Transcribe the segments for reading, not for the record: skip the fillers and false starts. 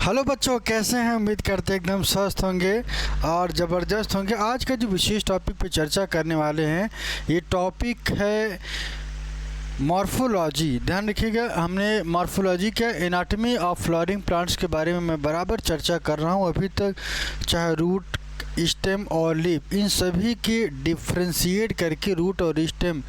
Hello बच्चों, कैसे हैं? उम्मीद करते हैं एकदम स्वस्थ होंगे और ज़बरदस्त होंगे। आज का जो विशेष टॉपिक पे चर्चा करने वाले हैं, ये टॉपिक है मॉर्फोलॉजी। ध्यान रखिएगा, हमने मॉर्फोलॉजी क्या एनाटॉमी ऑफ फ्लावरिंग प्लांट्स के बारे में मैं बराबर चर्चा कर रहा हूँ अभी तक। चाहे रूट, स्टेम और लीफ, इन सभी के डिफ्रेंशिएट करके रूट और स्टेम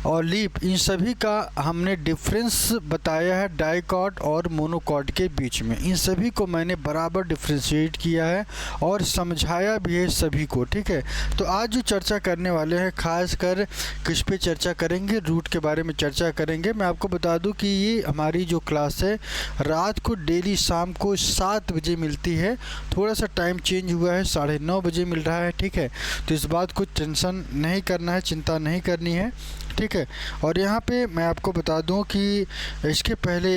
और लीफ, इन सभी का हमने डिफरेंस बताया है डाइकॉट और मोनोकॉट के बीच में। इन सभी को मैंने बराबर डिफ्रेंशिएट किया है और समझाया भी है सभी को। ठीक है, तो आज जो चर्चा करने वाले हैं खासकर किस पे चर्चा करेंगे, रूट के बारे में चर्चा करेंगे। मैं आपको बता दूं कि ये हमारी जो क्लास है रात को डेली शाम को 7 बजे मिलती है। थोड़ा सा टाइम चेंज हुआ है, 9:30 बजे मिल रहा है। ठीक है, तो इस बात को टेंशन नहीं करना है, चिंता नहीं करनी है। ठीक है, और यहाँ पे मैं आपको बता दूं कि इसके पहले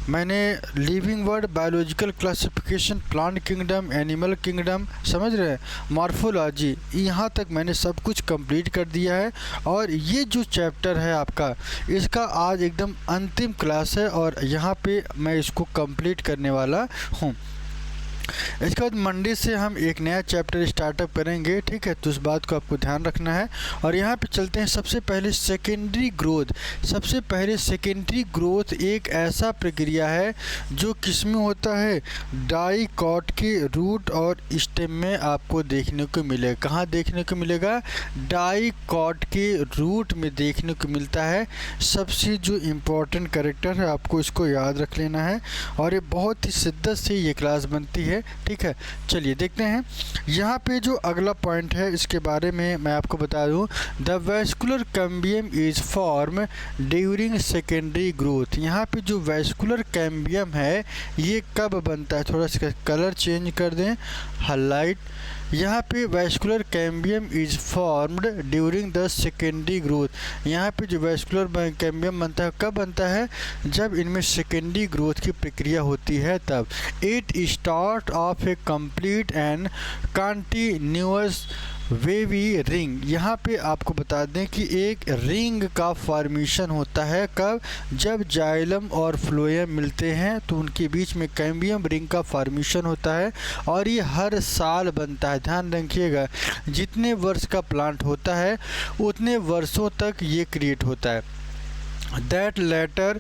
मैंने living word, biological classification, plant kingdom, animal kingdom, समझ रहे हैं, मॉर्फोलॉजी, यहाँ तक मैंने सब कुछ कंप्लीट कर दिया है। और ये जो चैप्टर है आपका, इसका आज एकदम अंतिम क्लास है और यहाँ पे मैं इसको कंप्लीट करने वाला हूँ। इसके बाद मंडे से हम एक नया चैप्टर स्टार्टअप करेंगे। ठीक है, तो उस बात को आपको ध्यान रखना है। और यहाँ पे चलते हैं सबसे पहले सेकेंडरी ग्रोथ। सबसे पहले सेकेंडरी ग्रोथ एक ऐसा प्रक्रिया है जो किसमें होता है, डाइकॉट के रूट और स्टेम में आपको देखने को मिलेगा। कहाँ देखने को मिलेगा? डाइकॉट के रूट में देखने को मिलता है। सबसे जो इम्पोर्टेंट कैरेक्टर है आपको इसको याद रख लेना है और ये बहुत ही शिद्दत से ये क्लास बनती है। ठीक है, चलिए देखते हैं। यहाँ पे जो अगला पॉइंट है इसके बारे में मैं आपको बता दूँ। The vascular cambium is form during secondary growth. यहाँ पे जो वैस्कुलर कैम्बियम है ये कब बनता है? थोड़ा सा कलर चेंज कर दें, हाईलाइट। यहाँ पे vascular cambium is formed during the secondary growth. यहाँ पे जो वैस्कुलर कैम्बियम बनता है कब बनता है? जब इनमें सेकेंडरी ग्रोथ की प्रक्रिया होती है तब। It start of A complete and continuous wavy ring. यहाँ पे आपको बता दें कि एक रिंग का फॉर्मेशन होता है कब? जब जाइलम और फ्लोएम मिलते हैं तो उनके बीच में कैम्बियम रिंग का फॉर्मेशन होता है और ये हर साल बनता है। ध्यान रखिएगा, जितने वर्ष का प्लांट होता है उतने वर्षों तक ये क्रिएट होता है। That letter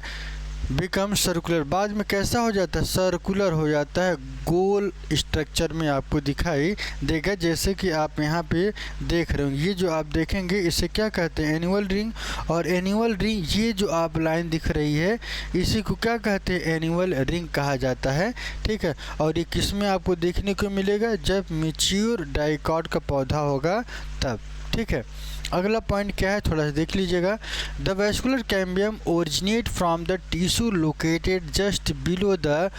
become circular. बाद में कैसा हो जाता है? सर्कुलर हो जाता है, गोल स्ट्रक्चर में आपको दिखाई देगा, जैसे कि आप यहाँ पे देख रहे होंगे। ये जो आप देखेंगे इसे क्या कहते हैं? Annual ring. और एनुअल रिंग, ये जो आप लाइन दिख रही है इसी को क्या कहते हैं? एनुअल रिंग कहा जाता है। ठीक है, और ये किस में आपको देखने को मिलेगा? जब मैच्योर डाइकॉट का पौधा होगा तब। ठीक है, अगला पॉइंट क्या है थोड़ा सा देख लीजिएगा। The vascular cambium originate from the tissue located just below the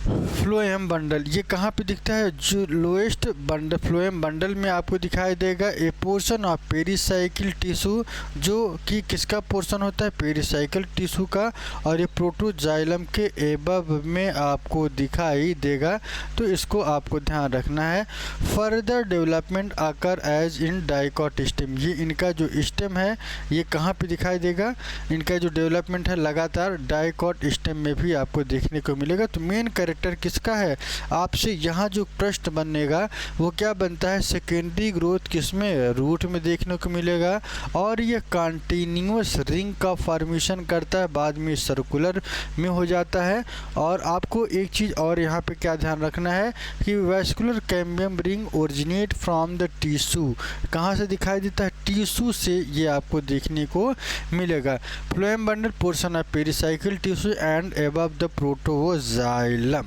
phloem bundle. ये कहाँ पे दिखता है? जो लोएस्ट बंडल, फ्लोएम बंडल में आपको दिखाई देगा। ए पोर्शन ऑफ पेरिसाइकिल टिश्यू, जो कि किसका पोर्शन होता है? पेरिसाइकिल टिश्यू का। और ये प्रोटोजाइलम के एबव में आपको दिखाई देगा, तो इसको आपको ध्यान रखना है। फर्दर डेवलपमेंट आकर एज इन डाइकॉट स्टेम। ये इनका जो स्टेम है ये कहाँ पे दिखाई देगा? इनका जो डेवलपमेंट है लगातार डाइकॉट स्टेम में भी आपको देखने को मिलेगा। तो मेन कैरेक्टर किसका है? आपसे यहाँ जो प्रश्न बनेगा वो क्या बनता है? सेकेंडरी ग्रोथ किसमें? रूट में देखने को मिलेगा। और ये कंटिन्यूअस रिंग का फॉर्मेशन करता है, बाद में सर्कुलर में हो जाता है। और आपको एक चीज़ और यहाँ पे क्या ध्यान रखना है कि vascular cambium ring originate from the tissue. कहाँ से दिखाई देता है? टिश्यू से ये आपको देखने को मिलेगा। Phloem bundle portion of pericycle tissue and above the protoxylem.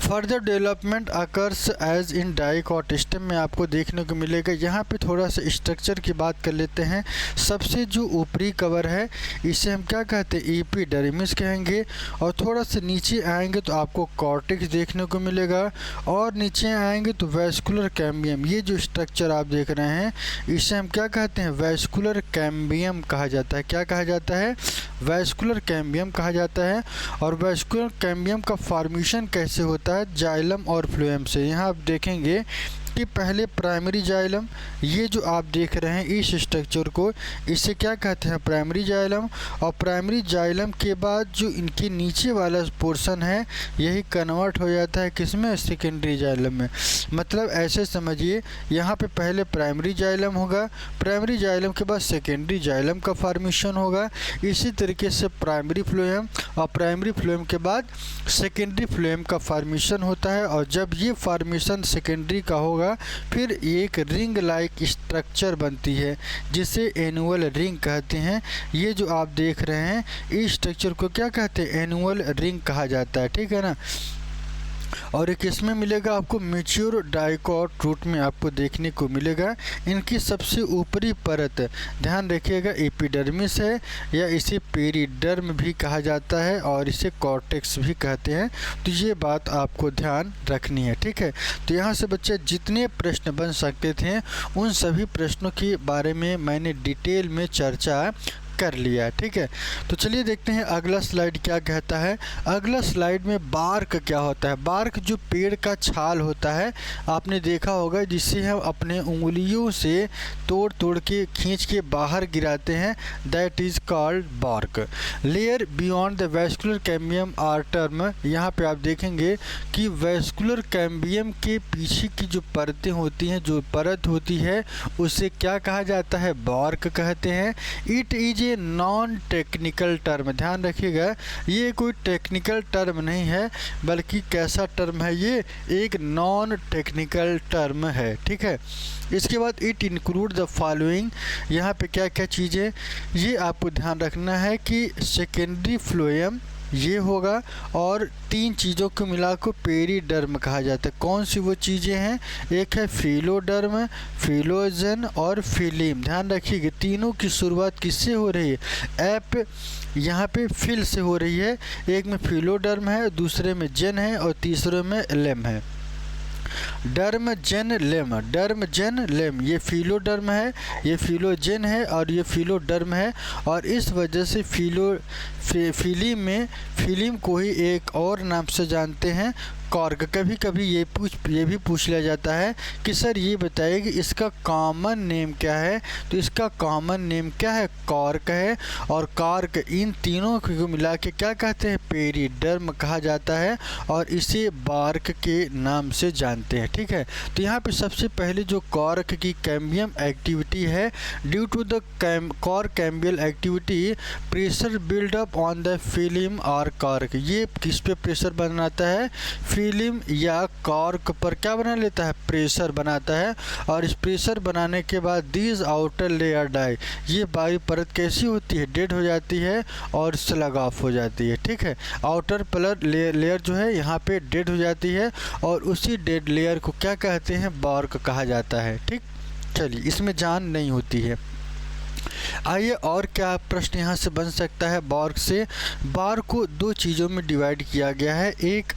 Further development occurs as in dicot stem में आपको देखने को मिलेगा। यहाँ पे थोड़ा सा स्ट्रक्चर की बात कर लेते हैं। सबसे जो ऊपरी कवर है इसे हम क्या कहते हैं? एपिडर्मिस कहेंगे। और थोड़ा सा नीचे आएंगे तो आपको कॉर्टेक्स देखने को मिलेगा। और नीचे आएंगे तो वैस्कुलर कैम्बियम। ये जो स्ट्रक्चर आप देख रहे हैं इसे हम क्या कहते हैं? वैस्कुलर कैम्बियम कहा जाता है। क्या कहा जाता है? वैस्कुलर कैम्बियम कहा जाता है। और वैस्कुलर कैम्बियम का फॉर्मेशन कैसे होता है? जाइलम और फ्लोएम से। यहाँ आप देखेंगे कि पहले प्राइमरी जाइलम, ये जो आप देख रहे हैं इस स्ट्रक्चर को, इसे क्या कहते हैं, प्राइमरी जाइलम। और प्राइमरी जाइलम के बाद जो इनके नीचे वाला पोर्शन है यही कन्वर्ट हो जाता है किसमें, सेकेंडरी जाइलम में। मतलब ऐसे समझिए, यहाँ पे पहले प्राइमरी जाइलम होगा, प्राइमरी जाइलम के बाद सेकेंडरी जाइलम का फॉर्मेशन होगा। इसी तरीके से प्राइमरी फ्लोएम और प्राइमरी फ्लोएम के बाद सेकेंडरी फ्लोएम का फॉर्मेशन होता है। और जब ये फॉर्मेशन सेकेंडरी का होगा फिर एक रिंग लाइक स्ट्रक्चर बनती है जिसे एनुअल रिंग कहते हैं। ये जो आप देख रहे हैं इस स्ट्रक्चर को क्या कहते हैं, एनुअल रिंग कहा जाता है, ठीक है ना। और एक इसमें मिलेगा आपको मैच्योर डाइकॉट रूट में आपको देखने को मिलेगा। इनकी सबसे ऊपरी परत ध्यान रखिएगा एपिडर्मिस है, या इसे पेरिडर्म भी कहा जाता है और इसे कॉर्टेक्स भी कहते हैं। तो ये बात आपको ध्यान रखनी है, ठीक है। तो यहाँ से बच्चे जितने प्रश्न बन सकते थे उन सभी प्रश्नों के बारे में मैंने डिटेल में चर्चा कर लिया है, ठीक है। तो चलिए देखते हैं अगला स्लाइड क्या कहता है। अगला स्लाइड में बार्क क्या होता है। बार्क जो पेड़ का छाल होता है, आपने देखा होगा, जिसे हम अपने उंगलियों से तोड़ तोड़ के खींच के बाहर गिराते हैं, that is called bark. Layer beyond the vascular cambium are term. यहाँ पे आप देखेंगे कि वैस्कुलर कैम्बियम के पीछे की जो परतें होती हैं, जो परत होती है, उसे क्या कहा जाता है, बार्क कहते हैं। It is non technical term, ध्यान रखिएगा ये कोई टेक्निकल टर्म नहीं है, बल्कि कैसा टर्म है, ये एक नॉन टेक्निकल टर्म है, ठीक है। इसके बाद इट इंक्लूड द फॉलोइंग, यहाँ पे क्या क्या चीज़ें ये आपको ध्यान रखना है कि सेकेंडरी फ्लोएम ये होगा और तीन चीज़ों को मिला को पेरिडर्म कहा जाता है। कौन सी वो चीज़ें हैं, एक है फिलोडर्म, फिलोजन और फिलिम। ध्यान रखिएगा तीनों की शुरुआत किससे हो रही है, एप यहाँ पे फिल से हो रही है। एक में फिलोडर्म है, दूसरे में जेन है और तीसरे में लेम है। डर्म जेन लेम, डर्म जेन लेम, ये फिलोडर्म है, ये फिलोजेन है और ये फिलोडर्म है। और इस वजह से फिलिम को ही एक और नाम से जानते हैं, कॉर्क। कभी कभी ये भी पूछ लिया जाता है कि सर ये बताइए कि इसका कॉमन नेम क्या है। तो इसका कॉमन नेम क्या है, कॉर्क है। और कॉर्क इन तीनों को मिला के क्या कहते हैं, पेरिडर्म कहा जाता है और इसे बार्क के नाम से जानते हैं, ठीक है। तो यहाँ पे सबसे पहले जो कॉर्क की कैम्बियम एक्टिविटी है, due to the cork cambial activity pressure buildup on the phellem और कॉर्क। ये किस पे प्रेशर बनाता है, फिलिम या कॉर्क पर क्या बना लेता है, प्रेशर बनाता है। और इस प्रेशर बनाने के बाद दीज आउटर लेयर डाई, ये बाहरी परत कैसी होती है, डेड हो जाती है और स्लग ऑफ हो जाती है, ठीक है। आउटर लेयर जो है यहाँ पे डेड हो जाती है और उसी डेड लेयर को क्या कहते हैं, बार्क कहा जाता है, ठीक। चलिए इसमें जान नहीं होती है। आइए और क्या प्रश्न यहाँ से बन सकता है बार्क से। बार्क को दो चीज़ों में डिवाइड किया गया है, एक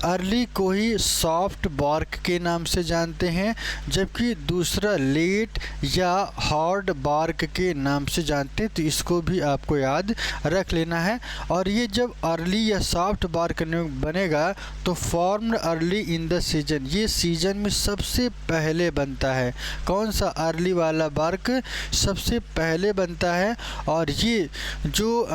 अर्ली को ही सॉफ्ट बार्क के नाम से जानते हैं, जबकि दूसरा लेट या हार्ड बार्क के नाम से जानते हैं। तो इसको भी आपको याद रख लेना है। और ये जब अर्ली या सॉफ्ट बार्क बनेगा तो formed early in the season, ये सीजन में सबसे पहले बनता है। कौन सा, अर्ली वाला बार्क सबसे पहले बनता है। और ये जो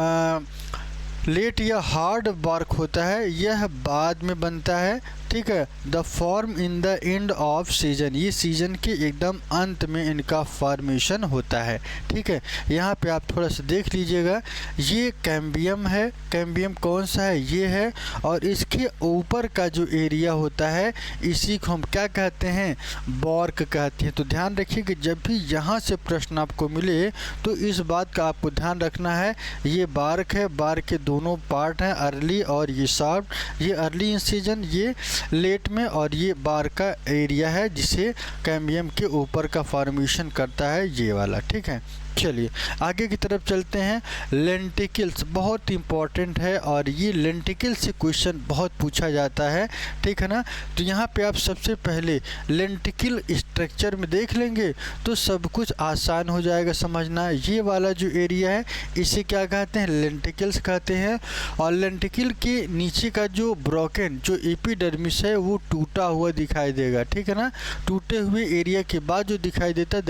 लेट या हार्ड बार्क होता है यह बाद में बनता है, ठीक है। The form in the end off season, ये सीजन के एकदम अंत में इनका फॉर्मेशन होता है, ठीक है। यहाँ पे आप थोड़ा सा देख लीजिएगा, ये कैम्बियम है, कैम्बियम कौन सा है, ये है। और इसके ऊपर का जो एरिया होता है इसी को हम क्या कहते हैं, बार्क कहते हैं। तो ध्यान रखिए कि जब भी यहाँ से प्रश्न आपको मिले तो इस बात का आपको ध्यान रखना है, ये बार्क है, बार्क के दोनों पार्ट हैं, अर्ली और ये सॉफ्ट। ये अर्ली इन सीजन, ये लेट में, और ये बार का एरिया है जिसे कैम्बियम के ऊपर का फॉर्मेशन करता है, ये वाला, ठीक है। चलिए आगे की तरफ चलते हैं। लेंटिकल्स बहुत इंपॉर्टेंट है और ये लेंटिकल्स से क्वेश्चन बहुत पूछा जाता है, ठीक है ना। तो यहाँ पे आप सबसे पहले लेंटिकल स्ट्रक्चर में देख लेंगे तो सब कुछ आसान हो जाएगा समझना। ये वाला जो एरिया है इसे क्या कहते हैं, लेंटिकल्स कहते हैं। और लेंटिकल के नीचे का जो ब्रोकन जो एपिडर्मिस है वो टूटा हुआ दिखाई देगा, ठीक है ना। टूटे हुए एरिया के बाद जो दिखाई देता है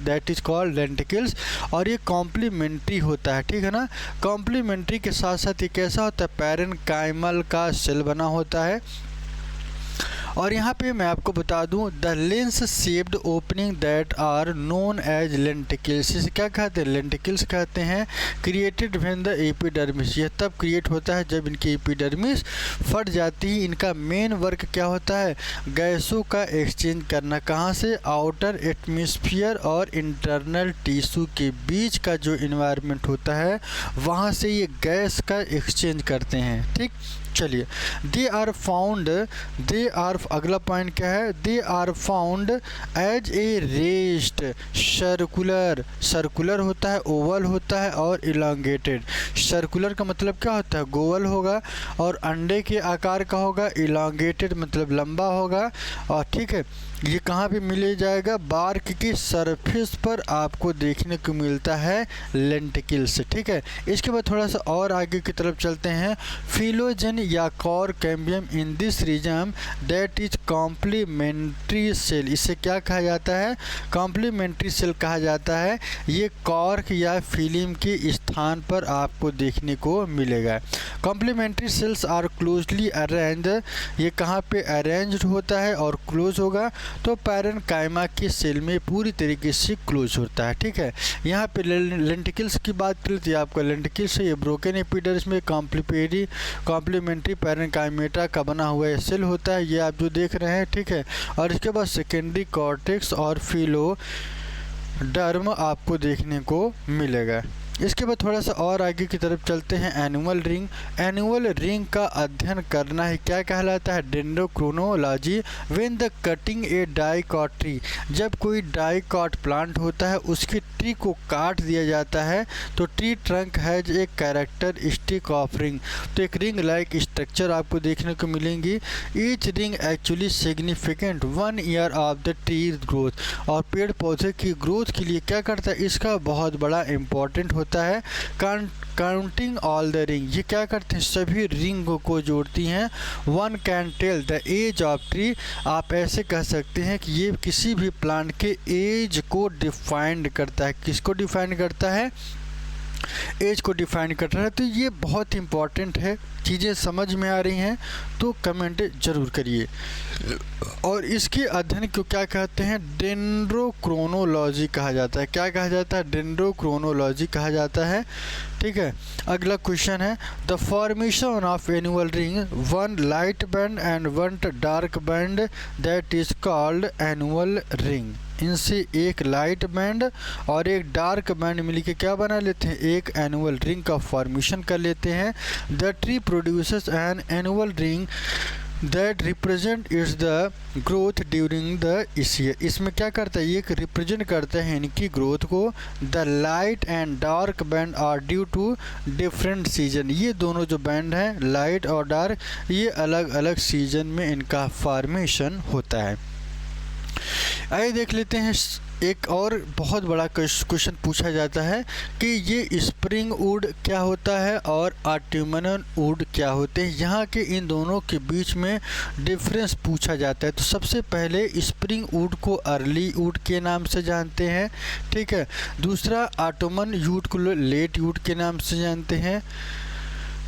दैट इज कॉल्ड लेंटिकल्स। और ये कॉम्प्लीमेंट्री होता है, ठीक है ना। कॉम्प्लीमेंट्री के साथ साथ ये कैसा होता है, पैरेन्काइमल का सेल बना होता है। और यहाँ पे मैं आपको बता दूँ the lens shaped opening that are known as lenticels, इसे क्या कहते हैं, लेंटिकल्स कहते हैं। क्रिएटेड व्हेन द एपिडर्मिस, यह तब क्रिएट होता है जब इनकी एपिडर्मिस फट जाती है। इनका मेन वर्क क्या होता है, गैसों का एक्सचेंज करना। कहाँ से, आउटर एटमॉस्फेयर और इंटरनल टिश्यू के बीच का जो इन्वायरमेंट होता है वहाँ से ये गैस का एक्सचेंज करते हैं, ठीक। चलिए दे आर अगला पॉइंट क्या है, they are found as a raised circular होता है, ओवल होता है और इलांगेटेड। सर्कुलर का मतलब क्या होता है, गोल होगा, और अंडे के आकार का होगा। इलांगेटेड मतलब लंबा होगा। और ठीक है, ये कहाँ पे मिल जाएगा, बार्क की सरफेस पर आपको देखने को मिलता है लेंटिकल्स, ठीक है। इसके बाद थोड़ा सा और आगे की तरफ चलते हैं। फिलोजन या cork cambium in this region that is complementary cell, इसे क्या कहा जाता है, कॉम्प्लीमेंट्री सेल कहा जाता है। ये कॉर्क या फिल्म के स्थान पर आपको देखने को मिलेगा। Complementary cells are closely arrange, ये कहाँ पे अरेंज्ड होता है और क्लोज होगा, तो पैरेन्काइमा के सेल में पूरी तरीके से क्लोज होता है, ठीक है। यहाँ पे लेंटिकल्स की बात करें तो आपका लेंटिकल्स है, ये ब्रोकन एपिडर्मिस में कॉम्प्लीमेंट्री पैरेन्काइमेटा का बना हुआ ये सेल होता है, ये आप जो देख रहे हैं, ठीक है। और इसके बाद सेकेंडरी कॉर्टेक्स और फिलोडर्म आपको देखने को मिलेगा। इसके बाद थोड़ा सा और आगे की तरफ चलते हैं। एनुअल रिंग का अध्ययन करना है क्या कहलाता है, dendrochronology. When the cutting A dicot tree, जब कोई डाइकॉट प्लांट होता है उसकी ट्री को काट दिया जाता है तो ट्री ट्रंक हैज एक कैरेक्टरिस्टिक ऑफ रिंग, तो एक रिंग लाइक स्ट्रक्चर आपको देखने को मिलेंगी। Each ring actually significant 1 year of the tree growth, और पेड़ पौधे की ग्रोथ के लिए क्या करता है, इसका बहुत बड़ा इम्पोर्टेंट होता है। काउंटिंग ऑल द रिंग, ये क्या करते हैं, सभी रिंग को जोड़ती हैं। One can tell the age of tree, आप ऐसे कह सकते हैं कि ये किसी भी प्लांट के एज को डिफाइन करता है। किसको डिफाइन करता है, एज को डिफाइन कर रहा है। तो ये बहुत इंपॉर्टेंट है, चीज़ें समझ में आ रही हैं तो कमेंट ज़रूर करिए। और इसके अध्ययन को क्या कहते हैं, डेंड्रोक्रोनोलॉजी कहा जाता है। क्या कहा जाता है, डेंड्रोक्रोनोलॉजी कहा जाता है, ठीक है। अगला क्वेश्चन है, the formation of annual ring, one light band and one dark band that is called annual ring. इनसे एक लाइट बैंड और एक डार्क बैंड मिलकर क्या बना लेते हैं, एक एनुअल रिंग का फॉर्मेशन कर लेते हैं। The tree produces an annual ring that represent it's the growth during the year, इसमें क्या करता है, ये रिप्रेजेंट करता है इनकी ग्रोथ को। The light and dark band are due to different season, ये दोनों जो बैंड हैं लाइट और डार्क, ये अलग अलग सीजन में इनका फॉर्मेशन होता है। आइए देख लेते हैं, एक और बहुत बड़ा क्वेश्चन पूछा जाता है कि ये स्प्रिंग वुड क्या होता है और ऑटमनल वुड क्या होते हैं, यहाँ के इन दोनों के बीच में डिफरेंस पूछा जाता है। तो सबसे पहले स्प्रिंग वुड को अर्ली वुड के नाम से जानते हैं, ठीक है। दूसरा ऑटमन वुड को लेट वुड के नाम से जानते हैं।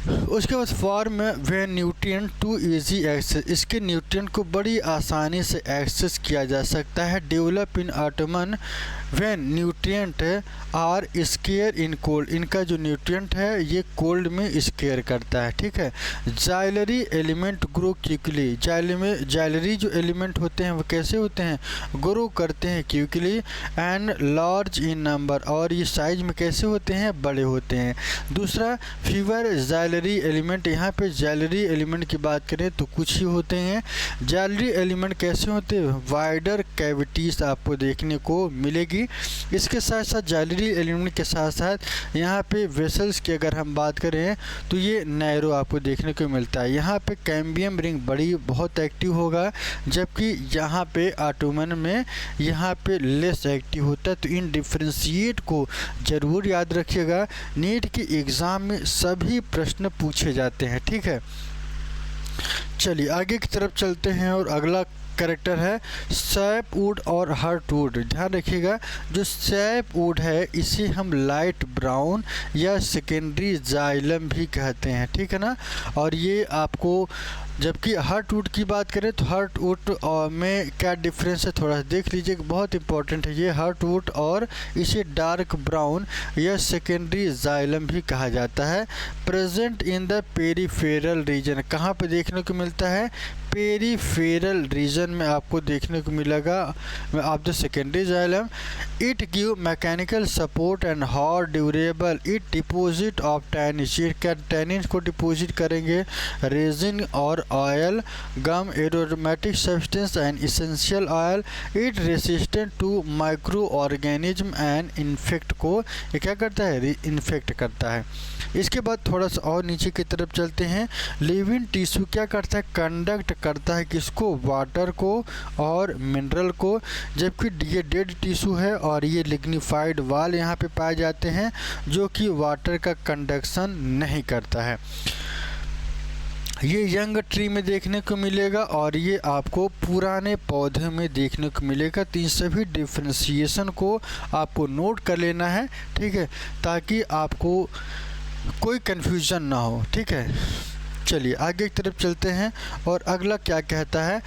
उसके बाद form way nutrient to easy access, इसके न्यूट्रिएंट को बड़ी आसानी से एक्सेस किया जा सकता है। Develop in autumn when nutrient are scare in cold, इनका जो न्यूट्रिएंट है ये कोल्ड में स्केयर करता है, ठीक है। Xylary element grow quickly, xylary जो एलिमेंट होते हैं वो कैसे होते हैं, ग्रो करते हैं quickly. And large in number, और ये साइज में कैसे होते हैं, बड़े होते हैं। दूसरा फीवर जाइलरी एलिमेंट, यहाँ पे जाइलरी एलिमेंट की बात करें तो कुछ ही होते हैं। जाइलरी एलिमेंट कैसे होते हैं, वाइडर कैविटीज आपको देखने को मिलेगी। जाइलरी। इसके साथ साथ जाइलरी एलिमेंट के साथ साथ यहाँ पे वेसल्स की अगर हम बात करें तो ये नैरो आपको देखने को मिलता है। यहाँ पे कैम्बियम रिंग बड़ी बहुत एक्टिव होगा, जबकि यहाँ पे ऑटोमन में यहाँ पे लेस एक्टिव होता है। तो इन डिफ्रेंशिएट को ज़रूर याद रखिएगा, नीट के एग्ज़ाम में सभी प्रश्न पूछे जाते हैं। ठीक है, चलिए आगे की तरफ चलते हैं और अगला कैरेक्टर है सैपवुड और हार्टवुड। ध्यान रखिएगा, जो सैपवुड है इसे हम लाइट ब्राउन या सेकेंडरी जाइलम भी कहते हैं। ठीक है ना। और ये आपको, जबकि हार्टवुड की बात करें तो हार्टवुड में क्या डिफरेंस है थोड़ा सा देख लीजिए, बहुत इंपॉर्टेंट है ये हार्टवुड। और इसे डार्क ब्राउन या सेकेंडरी जाइलम भी कहा जाता है। Present in the peripheral region, कहाँ पे देखने को मिलता है? पेरीफेरल रीजन में आपको देखने को मिलेगा of the secondary xylem. It give mechanical support and hard durable. It deposit of tannins, ये क्या टैनिन्स को डिपोजिट करेंगे? रेजिन और oil, gum, aromatic substance and essential oil. It resistant to micro organism and insect को ये क्या करता है? इन्फेक्ट करता है। इसके बाद थोड़ा सा और नीचे की तरफ चलते हैं। लिविंग टिश्यू क्या करता है? कंडक्ट करता है किसको? वाटर को और मिनरल को। जबकि ये डेड टिश्यू है और ये लिग्निफाइड वाल यहाँ पे पाए जाते हैं जो कि वाटर का कंडक्शन नहीं करता है। ये यंग ट्री में देखने को मिलेगा और ये आपको पुराने पौधे में देखने को मिलेगा। तो इन सभी डिफ्रेंशिएशन को आपको नोट कर लेना है। ठीक है, ताकि आपको कोई कन्फ्यूज़न ना हो। ठीक है, चलिए आगे की तरफ चलते हैं और अगला क्या कहता है,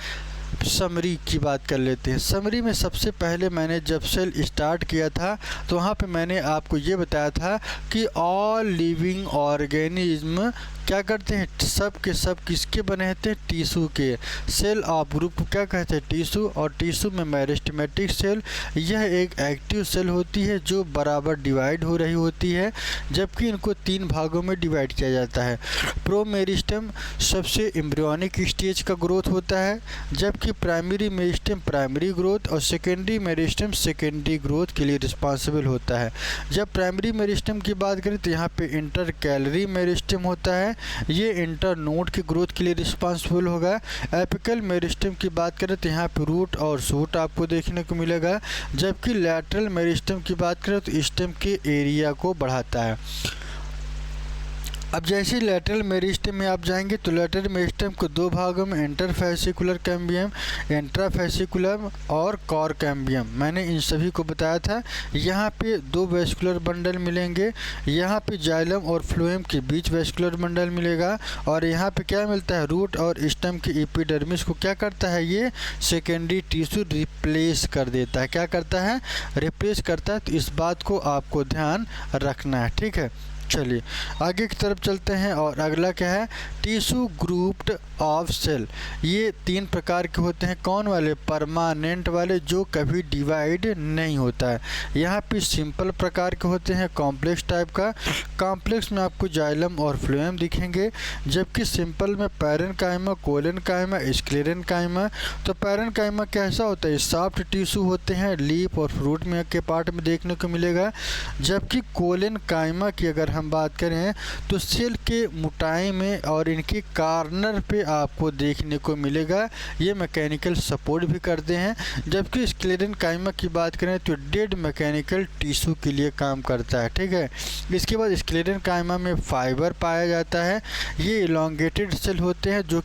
समरी की बात कर लेते हैं। समरी में सबसे पहले मैंने जब सेल स्टार्ट किया था तो वहाँ पे मैंने आपको ये बताया था कि ऑल लिविंग ऑर्गेनिज्म क्या करते हैं? सब के सब किसके बने होते हैं? टिश्यू के। सेल ऑफ ग्रुप को क्या कहते हैं? टिश्यू। और टिश्यू में मेरिस्टेमेटिक सेल, यह एक एक्टिव सेल होती है जो बराबर डिवाइड हो रही होती है, जबकि इनको 3 भागों में डिवाइड किया जाता है। प्रोमेरिस्टेम सबसे एम्ब्रियोनिक स्टेज का ग्रोथ होता है, जबकि प्राइमरी मेरिस्टेम प्राइमरी ग्रोथ और सेकेंडरी मेरिस्टेम सेकेंडरी ग्रोथ के लिए रिस्पॉन्सिबल होता है। जब प्राइमरी मेरिस्टेम की बात करें तो यहाँ पे इंटर कैलरी मेरिस्टेम होता है, ये इंटर नोड की ग्रोथ के लिए रिस्पॉन्सिबल होगा। एपिकल मेरिस्टेम की बात करें तो यहाँ पे रूट और शूट आपको देखने को मिलेगा, जबकि लैटरल मेरिस्टेम की बात करें तो स्टेम के एरिया को बढ़ाता है। अब जैसे लैटरल मेरिस्टेम में आप जाएंगे तो लैटरल मेरिस्टेम को 2 भागों में इंटरफैसिकुलर कैम्बियम, इंट्राफैसिकुलर और कॉर कैम्बियम, मैंने इन सभी को बताया था। यहाँ पे 2 वेस्कुलर बंडल मिलेंगे, यहाँ पे जाइलम और फ्लोएम के बीच वेस्कुलर बंडल मिलेगा। और यहाँ पे क्या मिलता है? रूट और स्टेम की एपिडर्मिस को क्या करता है? ये सेकेंडरी टिश्यू रिप्लेस कर देता है। क्या करता है? रिप्लेस करता है। तो इस बात को आपको ध्यान रखना है। ठीक है, चलिए आगे की तरफ चलते हैं और अगला क्या है? Tissue grouped of cell. ये 3 प्रकार के होते हैं। कौन वाले? परमानेंट वाले, जो कभी डिवाइड नहीं होता है। यहाँ पे सिंपल प्रकार के होते हैं, कॉम्प्लेक्स टाइप का। कॉम्प्लेक्स में आपको जाइलम और फ्लोएम दिखेंगे, जबकि सिंपल में पैरेन्काइमा, कोलेनकाइमा, स्क्लेरेनकाइमा। तो पैरेन्काइमा कैसा होता है? सॉफ्ट टिश्यू होते हैं, लीफ और फ्रूट में के पार्ट में देखने को मिलेगा। जबकि कोलेनकाइमा की अगर हम बात करें तो सेल के मोटाई में और इनके कार्नर पे आपको देखने को मिलेगा, ये मैकेनिकल सपोर्ट भी करते हैं। जबकि स्क्लेरेनकाइमा की बात करें तो डेड मैकेनिकल टिश्यू के लिए काम करता है। ठीक है, इसके बाद स्क्लेरेनकाइमा में फाइबर पाया जाता है। ये इलॉन्गेटेड सेल होते हैं जो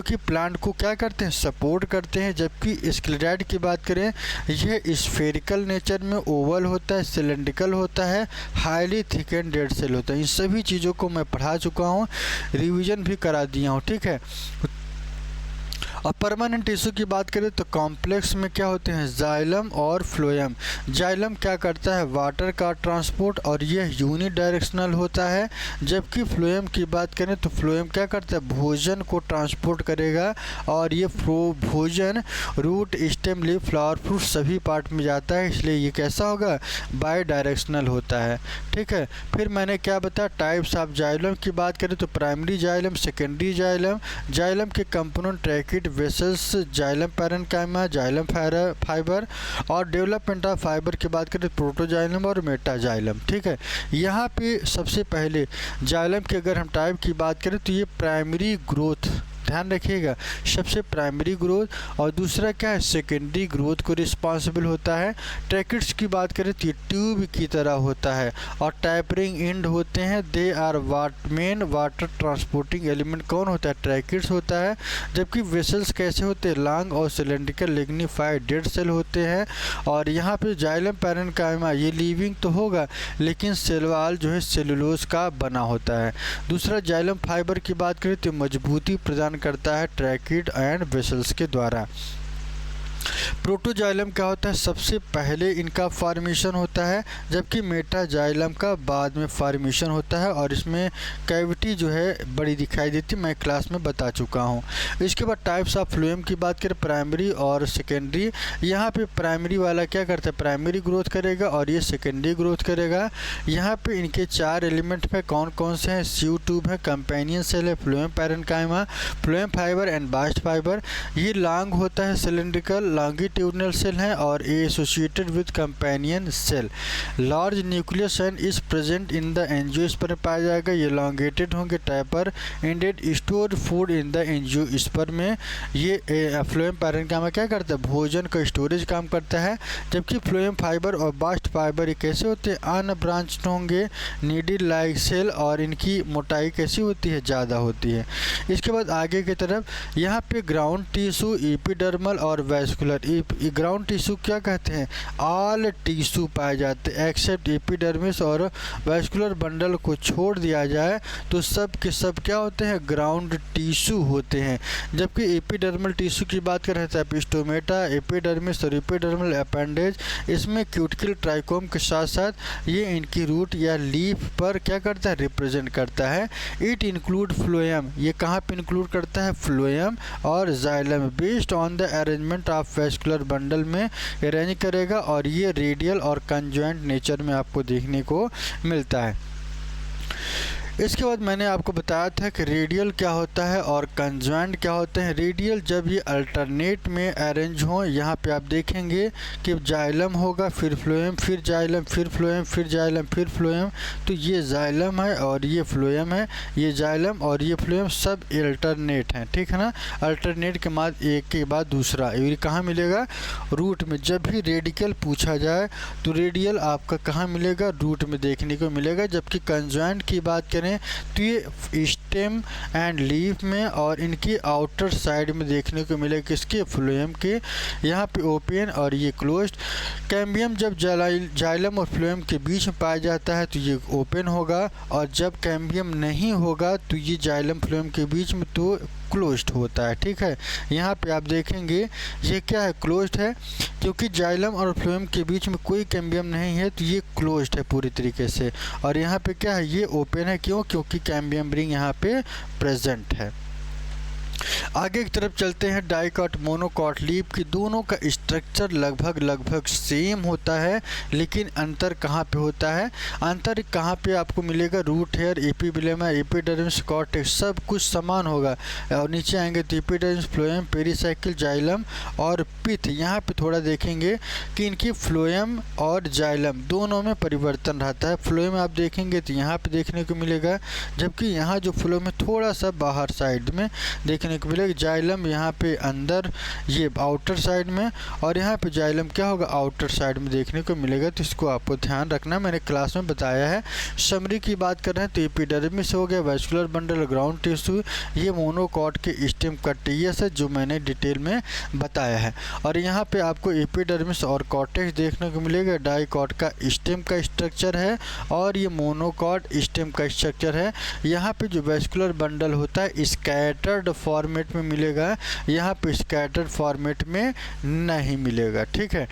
कि प्लांट को क्या करते हैं? सपोर्ट करते हैं। जबकि स्क्लेराइड की बात करें, यह स्फेरिकल नेचर में ओवल होता है, सिलेंड्रिकल होता है, हाईली थिकन डेड सेल होता है। इन सभी चीज़ों को मैं पढ़ा चुका हूँ, रिवीजन भी करा दिया हूँ। ठीक है, और परमानेंट टिश्यू की बात करें तो कॉम्प्लेक्स में क्या होते हैं? जाइलम और फ्लोएम। जाइलम क्या करता है? वाटर का ट्रांसपोर्ट और यह यूनि डायरेक्शनल होता है। जबकि फ्लोएम की बात करें तो फ्लोएम क्या करता है? भोजन को ट्रांसपोर्ट करेगा और ये भोजन root, stem, leaf, flower, fruit सभी पार्ट में जाता है, इसलिए ये कैसा होगा? बाई डायरेक्शनल होता है। ठीक है, फिर मैंने क्या बताया? टाइप्स ऑफ जाइलम की बात करें तो primary xylem, secondary xylem. Xylem के component tracheid, vessels, xylem parenchyma, xylem fibre, और डेवलपमेंट ऑफ फाइबर की बात करें प्रोटोजाइलम और मेटाजाइलम। ठीक है, यहाँ पे सबसे पहले जाइलम की अगर हम टाइप की बात करें तो ये प्राइमरी ग्रोथ, ध्यान रखिएगा, सबसे प्राइमरी ग्रोथ, और दूसरा क्या है सेकेंडरी ग्रोथ को रिस्पॉन्सिबल होता है। ट्रैकिड्स की बात करें तो ये ट्यूब की तरह होता है और टैपरिंग एंड होते हैं। They are main water transporting element कौन होता है, ट्रैकिड्स होता है। जबकि वेसल्स कैसे होते हैं, लॉन्ग और सिलेंड्रिकल लिग्निफाइड डेड सेल होते हैं। और यहाँ पे जाइलम पैरेन्काइमा ये लिविंग तो होगा लेकिन सेल वॉल जो है सेलुलोज का बना होता है। दूसरा जाइलम फाइबर की बात करें तो मजबूती प्रदान करता है ट्रैकिड एंड वेसल्स के द्वारा। प्रोटोजाइलम क्या होता है, सबसे पहले इनका फॉर्मेशन होता है, जबकि मेटाजाइलम का बाद में फॉर्मेशन होता है और इसमें कैविटी जो है बड़ी दिखाई देती है, मैं क्लास में बता चुका हूँ। इसके बाद टाइप्स ऑफ फ्लोएम की बात करें प्राइमरी और सेकेंडरी। यहाँ पे प्राइमरी वाला क्या करता है, प्राइमरी ग्रोथ करेगा और ये सेकेंडरी ग्रोथ करेगा। यहाँ पे इनके 4 एलिमेंट में कौन कौन से हैं, स्यू ट्यूब है, कंपेनियन सेल है, phloem parenchyma, phloem fibre and bast fibre. ये लॉन्ग होता है, सिलेंड्रिकल लॉन्गिट्यूडनल सेल है और a associated with companion cell. Large nucleus and is present in the angiosperm पाया जाएगा। ये लॉन्गेटेड होंगे, taper ended store food in the angiosperm में। ये फ्लोएम पैरेन्काइमा क्या करता है, भोजन का स्टोरेज काम करता है। जबकि फ्लोएम फाइबर और बास्ट फाइबर ये कैसे होते हैं, अनब्रांच्ड होंगे, नीडल लाइक सेल, और इनकी मोटाई कैसी होती है, ज़्यादा होती है। इसके बाद आगे की तरफ यहाँ पे ग्राउंड टिश्यू, एपिडर्मल और वैस्कुलर। ग्राउंड टिश्यू क्या कहते हैं, ऑल टिश्यू पाए जाते हैं एक्सेप्ट एपिडर्मिस और वैस्कुलर बंडल को छोड़ दिया जाए तो सब के सब क्या होते हैं, ग्राउंड टिश्यू होते हैं। जबकि एपिडर्मल टिश्यू की बात करें तो एपिस्टोमेटा, एपिडर्मिस और एपिडर्मल अपेंडेज, इसमें क्यूटिकल ट्राइकोम के साथ साथ ये इनकी रूट या लीफ पर क्या करता है, रिप्रेजेंट करता है। इट इंक्लूड फ्लोएम, ये कहाँ पे इंक्लूड करता है, फ्लोएम और xylem. Based on the arrangement of vascular bundle में अरेंज करेगा और ये रेडियल और कंजॉइंट नेचर में आपको देखने को मिलता है। इसके बाद मैंने आपको बताया था कि रेडियल क्या होता है और कंजॉइंट क्या होते हैं। रेडियल जब ये अल्टरनेट में अरेंज हों, यहाँ पे आप देखेंगे कि जाइलम होगा, फिर फ्लोएम, फिर जाइलम, फिर फ्लोएम, फिर जाइलम, फिर फ्लोएम, तो ये जाइलम है और ये फ्लोएम है। ये जाइलम और ये फ्लोएम सब अल्टरनेट हैं, ठीक है ना। अल्टरनेट के बाद एक के बाद दूसरा, ये कहाँ मिलेगा, रूट में। जब भी रेडिकल पूछा जाए तो रेडियल आपका कहाँ मिलेगा, रूट में देखने को मिलेगा। जबकि कंजॉइंट की बात करें तो ये स्टेम एंड लीफ में और इनकी आउटर साइड में देखने को मिलेगा, किसके, फ्लोएम के। यहाँ पे ओपन और ये क्लोज्ड। कैम्बियम जब जाइलम और फ्लोएम के बीच में पाया जाता है तो ये ओपन होगा, और जब कैम्बियम नहीं होगा तो ये जाइलम फ्लोएम के बीच में तो क्लोज्ड होता है, ठीक है। यहाँ पे आप देखेंगे ये क्या है, क्लोज्ड है, क्योंकि जाइलम और फ्लोएम के बीच में कोई कैम्बियम नहीं है तो ये क्लोज्ड है पूरी तरीके से। और यहाँ पे क्या है, ये ओपन है, क्यों, क्योंकि कैम्बियम रिंग यहाँ पे प्रेजेंट है। आगे की तरफ चलते हैं। डाइकॉट, मोनोकॉट लीफ की दोनों का स्ट्रक्चर लगभग सेम होता है, लेकिन अंतर कहाँ पे होता है, अंतर कहाँ पे आपको मिलेगा, रूट हेयर, एपिबिलेमा, एपिडर्मिस, कॉर्टेक्स सब कुछ समान होगा। और नीचे आएंगे तो एपिडर्मिस, फ्लोएम, पेरिसाइकिल, जाइलम और पिथ। यहाँ पे थोड़ा देखेंगे कि इनकी फ्लोएम और जाइलम दोनों में परिवर्तन रहता है। फ्लोएम आप देखेंगे तो यहाँ पे देखने को मिलेगा, जबकि यहाँ जो फ्लोएम है थोड़ा सा बाहर साइड में देखने को मिलेगा। जाइलम यहाँ पे अंदर, ये आउटर साइड में, और यहाँ पे जाइलम क्या होगा, आउटर साइड में देखने को मिलेगा। तो इसको आपको ध्यान रखना, मैंने क्लास में बताया है। समरी की बात कर रहे हैं तो एपिडर्मिस हो गया, वैस्कुलर बंडल, ग्राउंड टिश्यू, ये मोनोकॉट के स्टेम का टीएस है जो मैंने डिटेल में बताया है। और यहाँ पे आपको एपिडर्मिस और कॉर्टेक्स देखने को मिलेगा। डाइकॉट का स्टेम का स्ट्रक्चर है और ये मोनोकॉट स्टेम का स्ट्रक्चर है। यहाँ पे जो वैस्कुलर बंडल होता है स्कैटर्ड फॉर्मेट में मिलेगा, यहाँ पे स्कैटर्ड फॉर्मेट में नहीं मिलेगा, ठीक है।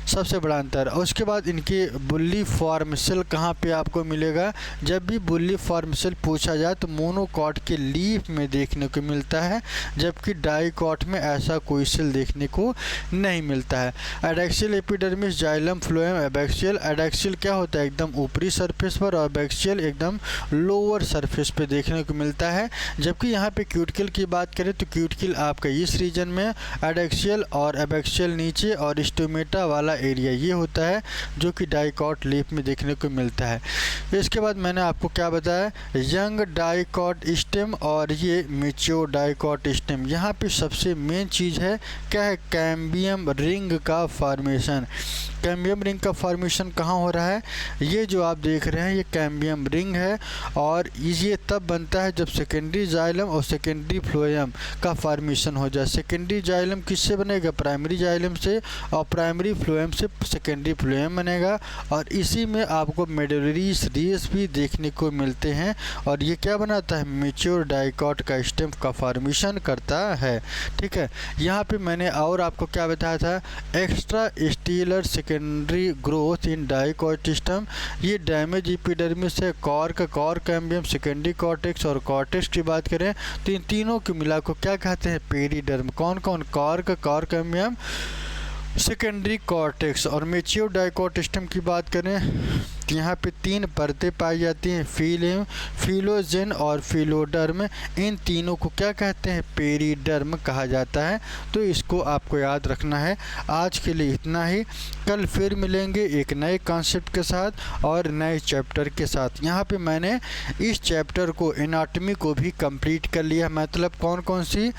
सबसे बड़ा अंतर। और उसके बाद इनके बुल्ली फॉर्म सेल कहाँ पे आपको मिलेगा? जब भी बुल्ली फॉर्म सेल पूछा जाए तो मोनोकॉट के लीफ में देखने को मिलता है, जबकि डाइकॉट में ऐसा कोई सेल देखने को नहीं मिलता है। Adaxial epidermis, xylem, phloem, abaxial. Adaxial क्या होता है? एकदम ऊपरी सरफेस पर, और एबैक्सियल एकदम लोअर सरफेस पे देखने को मिलता है। जबकि यहाँ पे क्यूटिकल की बात करें तो क्यूटिकल आपका इस रीजन में, एडैक्सियल और एबैक्सियल नीचे, और स्टोमेटा वाला एरिया ये होता है जो कि डाइकॉट लीफ में देखने को मिलता है। इसके बाद मैंने आपको क्या बताया? यंग डाइकॉट स्टेम और ये मैच्योर डाइकॉट स्टेम। यहाँ पे सबसे मेन चीज़ है क्या है? कैम्बियम रिंग का फॉर्मेशन। कैम्बियम रिंग का फॉर्मेशन कहाँ हो रहा है? ये जो आप देख रहे हैं ये कैम्बियम रिंग है, और ये तब बनता है जब सेकेंडरी जाइलम और सेकेंडरी फ्लोएम का फॉर्मेशन हो जाए। सेकेंडरी जाइलम किससे बनेगा? प्राइमरी जाइलम से, और प्राइमरी फ्लोएम से सेकेंडरी फ्लोएम बनेगा, और इसी में आपको मेडुलरी रेस भी देखने को मिलते हैं, और ये क्या बनाता है? मैच्योर डाइकॉट का स्टेम का फॉर्मेशन करता है। ठीक है, यहाँ पे मैंने और आपको क्या बताया था? Extra stealer secondary growth in dicot system. ये डैमेज एपिडर्मिस है, cork, cork cambium, secondary cortex और कॉर्टेक्स की बात करें तो इन तीनों को मिला को क्या कहते हैं? पेरिडर्म। कौन कौन? Cork, cork cambium, secondary cortex. और मैच्योर डाइकॉट सिस्टम की बात करें तो यहाँ पे 3 परतें पाई जाती हैं, फिलिम, फिलोजेन और फिलोडर्म। इन तीनों को क्या कहते हैं? पेरिडर्म कहा जाता है। तो इसको आपको याद रखना है। आज के लिए इतना ही, कल फिर मिलेंगे एक नए कॉन्सेप्ट के साथ और नए चैप्टर के साथ। यहाँ पे मैंने इस चैप्टर को, एनाटॉमी को भी कंप्लीट कर लिया। मतलब कौन कौन सी?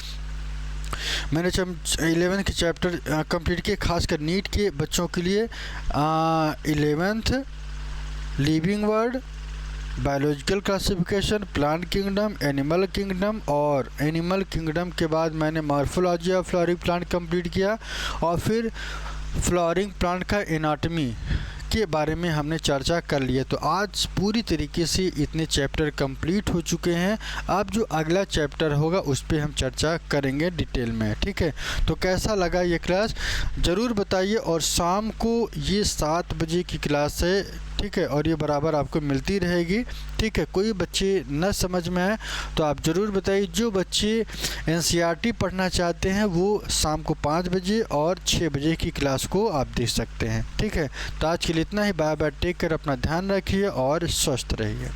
मैंने 11th के चैप्टर कंप्लीट किए, खासकर नीट के बच्चों के लिए। 11th living word, biological classification, plant kingdom, animal kingdom, और एनिमल किंगडम के बाद मैंने morphology of flowering plant complete किया, और फिर फ्लोरिंग प्लांट का एनाटॉमी के बारे में हमने चर्चा कर लिया। तो आज पूरी तरीके से इतने चैप्टर कंप्लीट हो चुके हैं। अब जो अगला चैप्टर होगा उस पर हम चर्चा करेंगे डिटेल में। ठीक है, तो कैसा लगा ये क्लास ज़रूर बताइए। और शाम को ये 7 बजे की क्लास है, ठीक है, और ये बराबर आपको मिलती रहेगी। ठीक है, कोई बच्चे न समझ में आए तो आप ज़रूर बताइए। जो बच्चे एनसीईआरटी पढ़ना चाहते हैं वो शाम को 5 बजे और 6 बजे की क्लास को आप देख सकते हैं। ठीक है, तो आज के लिए इतना ही। बाय बाय, टेक केयर, अपना ध्यान रखिए और स्वस्थ रहिए।